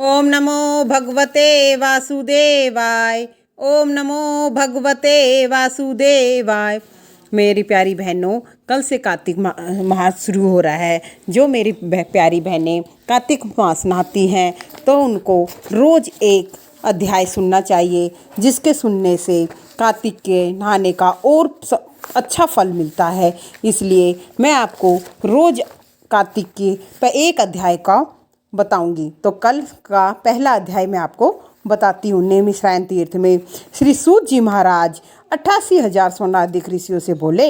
ओम नमो भगवते वासुदेवाय। ओम नमो भगवते वासुदेवाय। मेरी प्यारी बहनों, कल से कार्तिक मास शुरू हो रहा है। जो मेरी प्यारी बहनें कार्तिक मास नहाती हैं तो उनको रोज़ एक अध्याय सुनना चाहिए, जिसके सुनने से कार्तिक के नहाने का और अच्छा फल मिलता है। इसलिए मैं आपको रोज़ कार्तिक के एक अध्याय का बताऊंगी। तो कल का पहला अध्याय मैं आपको बताती हूँ। नैमिषारण्य तीर्थ में श्री सूत जी महाराज 88,000 स्वर्णाधिक ऋषियों से बोले,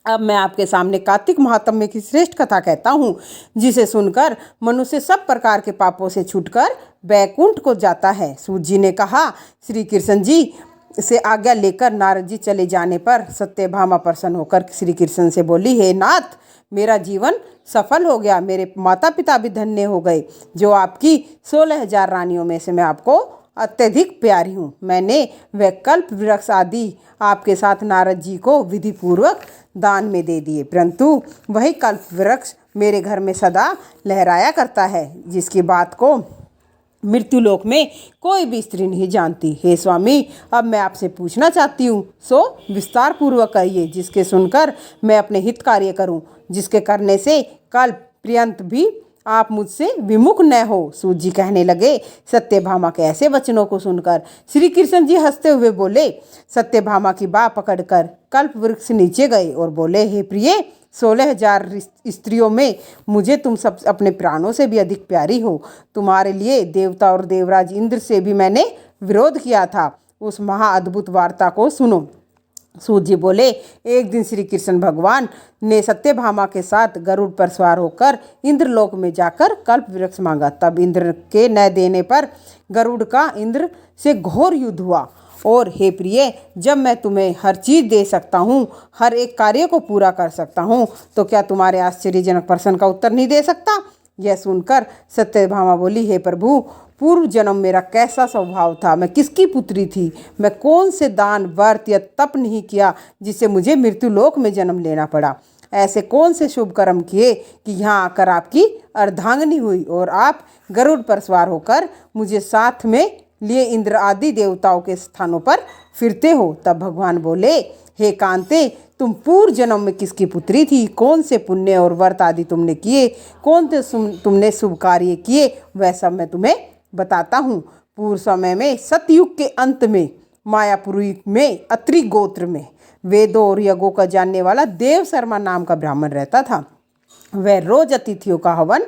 अब मैं आपके सामने कार्तिक महात्म्य की श्रेष्ठ कथा कहता हूँ, जिसे सुनकर मनुष्य सब प्रकार के पापों से छूटकर बैकुंठ को जाता है। सूत जी ने कहा, श्री कृष्ण जी से आज्ञा लेकर नारद जी चले जाने पर सत्यभामा प्रसन्न होकर श्री कृष्ण से बोली, हे नाथ, मेरा जीवन सफल हो गया, मेरे माता पिता भी धन्य हो गए। जो आपकी 16,000 रानियों में से मैं आपको अत्यधिक प्यारी हूँ। मैंने वैकल्प वृक्ष आदि आपके साथ नारद जी को विधि पूर्वक दान में दे दिए, परंतु वही कल्प वृक्ष मेरे घर में सदा लहराया करता है, जिसकी बात को मृत्युलोक में कोई भी स्त्री नहीं जानती। हे स्वामी, अब मैं आपसे पूछना चाहती हूँ, सो विस्तार पूर्वक कहिए, जिसके सुनकर मैं अपने हित कार्य करूँ, जिसके करने से कल पर्यंत भी आप मुझसे विमुख न हो। सूत जी कहने लगे। सत्यभामा के ऐसे वचनों को सुनकर श्री कृष्ण जी हंसते हुए बोले, सत्यभामा की बाह पकड़कर कल्प वृक्ष नीचे गए और बोले, हे प्रिय, 16,000 स्त्रियों में मुझे तुम सब अपने प्राणों से भी अधिक प्यारी हो। तुम्हारे लिए देवता और देवराज इंद्र से भी मैंने विरोध किया था। उस महाअद्भुत वार्ता को सुनो। सूत जी बोले, एक दिन श्री कृष्ण भगवान ने सत्यभामा के साथ गरुड़ पर सवार होकर इंद्रलोक में जाकर कल्प वृक्ष मांगा। तब इंद्र के न देने पर गरुड़ का इंद्र से घोर युद्ध हुआ। और हे प्रिय, जब मैं तुम्हें हर चीज़ दे सकता हूँ, हर एक कार्य को पूरा कर सकता हूँ, तो क्या तुम्हारे आश्चर्यजनक प्रश्न का उत्तर नहीं दे सकता? यह सुनकर सत्यभामा बोली, हे प्रभु, पूर्व जन्म मेरा कैसा स्वभाव था, मैं किसकी पुत्री थी, मैं कौन से दान व्रत या तप नहीं किया जिससे मुझे मृत्युलोक में जन्म लेना पड़ा। ऐसे कौन से शुभ कर्म किए कि यहाँ आकर आपकी अर्धांगिनी हुई और आप गरुड़ पर सवार होकर मुझे साथ में लिए इंद्र आदि देवताओं के स्थानों पर फिरते हो। तब भगवान बोले, हे कांते, तुम पूर्व जन्म में किसकी पुत्री थी, कौन से पुण्य और व्रत आदि तुमने किए, कौन से तुमने शुभ कार्य किए, वह सब मैं तुम्हें बताता हूँ। पूर्व समय में सतयुग के अंत में मायापुरी में अत्रि गोत्र में वेदों और यज्ञों का जानने वाला देव शर्मा नाम का ब्राह्मण रहता था। वह रोज अतिथियों का हवन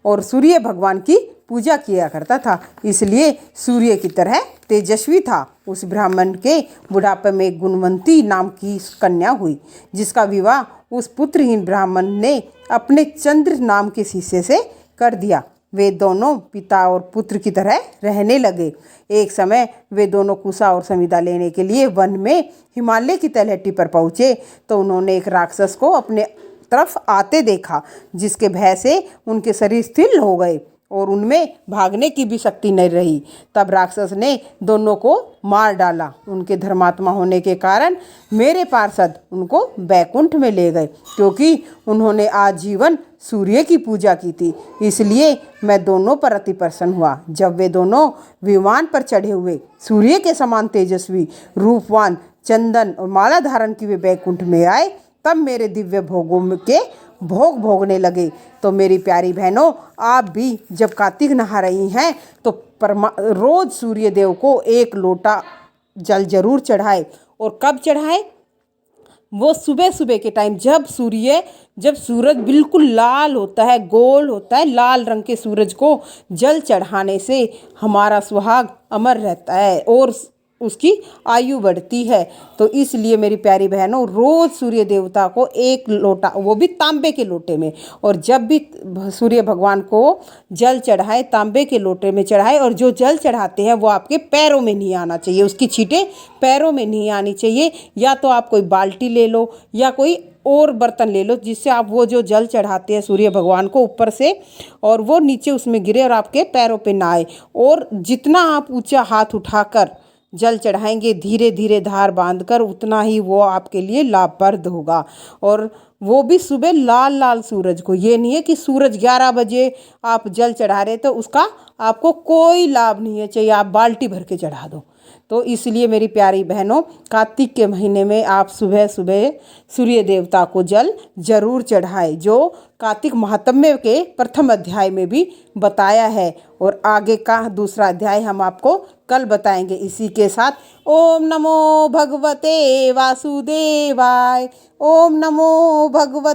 और सूर्य भगवान की पूजा किया करता था, इसलिए सूर्य की तरह तेजस्वी था। उस ब्राह्मण के बुढ़ापे में एक गुणवंती नाम की कन्या हुई, जिसका विवाह उस पुत्रहीन ब्राह्मण ने अपने चंद्र नाम के शिष्य से कर दिया। वे दोनों पिता और पुत्र की तरह रहने लगे। एक समय वे दोनों कुशा और समिधा लेने के लिए वन में हिमालय की तलहटी पर पहुँचे तो उन्होंने एक राक्षस को अपने तरफ आते देखा, जिसके भय से उनके शरीर स्थिर हो गए और उनमें भागने की भी शक्ति नहीं रही। तब राक्षस ने दोनों को मार डाला। उनके धर्मात्मा होने के कारण मेरे पार्षद उनको बैकुंठ में ले गए, क्योंकि उन्होंने आजीवन सूर्य की पूजा की थी। इसलिए मैं दोनों पर अति प्रसन्न हुआ। जब वे दोनों विमान पर चढ़े हुए सूर्य के समान तेजस्वी, रूपवान, चंदन और माला धारण की वे बैकुंठ में आए, तब मेरे दिव्य भोगों के भोग भोगने लगे। तो मेरी प्यारी बहनों, आप भी जब कार्तिक नहा रही हैं तो रोज सूर्य देव को एक लोटा जल जरूर चढ़ाए। और कब चढ़ाए? वो सुबह सुबह के टाइम, जब सूरज बिल्कुल लाल होता है, गोल होता है, लाल रंग के सूरज को जल चढ़ाने से हमारा सुहाग अमर रहता है और उसकी आयु बढ़ती है। तो इसलिए मेरी प्यारी बहनों, रोज़ सूर्य देवता को एक लोटा, वो भी तांबे के लोटे में, और जब भी सूर्य भगवान को जल चढ़ाए तांबे के लोटे में चढ़ाए। और जो जल चढ़ाते हैं वो आपके पैरों में नहीं आना चाहिए, उसकी छींटें पैरों में नहीं आनी चाहिए। या तो आप कोई बाल्टी ले लो या कोई और बर्तन ले लो, जिससे आप वो जो जल चढ़ाते हैं सूर्य भगवान को ऊपर से, और वो नीचे उसमें गिरे और आपके पैरों पे ना आए। और जितना आप ऊंचा हाथ उठाकर जल चढ़ाएंगे, धीरे धीरे धार बांधकर, उतना ही वो आपके लिए लाभप्रद होगा। और वो भी सुबह लाल लाल सूरज को। ये नहीं है कि सूरज 11 बजे आप जल चढ़ा रहे तो उसका आपको कोई लाभ नहीं है, चाहे आप बाल्टी भर के चढ़ा दो। तो इसलिए मेरी प्यारी बहनों, कार्तिक के महीने में आप सुबह सुबह सूर्य देवता को जल जरूर चढ़ाएं, जो कार्तिक महात्म्य के प्रथम अध्याय में भी बताया है, और आगे का दूसरा अध्याय हम आपको कल बताएंगे। इसी के साथ ओम नमो भगवते वासुदेवाय, ओम नमो भगवते